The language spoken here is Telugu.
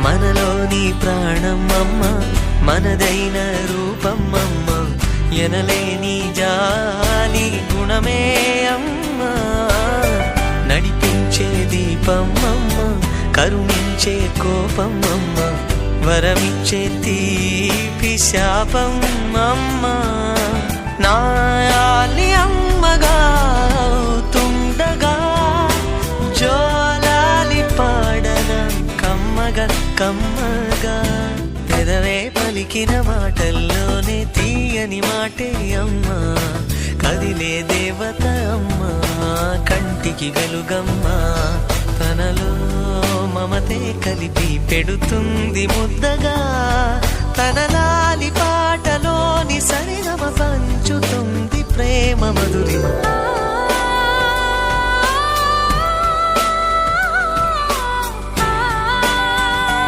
మనలోని ప్రాణం అమ్మ, మనదైన రూపం అమ్మ, ఎనలేని జాలి గుణమే అమ్మ. నడిపించే దీపం అమ్మ, కరుణించే కోపం అమ్మ, వరమిచ్చే తీపి శాపం అమ్మ. నాయాలి అమ్మగా అవుతుండగా జోలాలి పాడన కమ్మగా కమ్మగా. పెదవే పలికిన మాటల్లోనే తీయని మాటే అమ్మా, కదిలే దేవత అమ్మా, కంటికి వెలుగమ్మా. తనలో మమతే కలిపి పెడుతుంది ముద్దగా, తన లాలి పాటలోని సరిగమ పంచుతుంది ప్రేమ మధురిమ.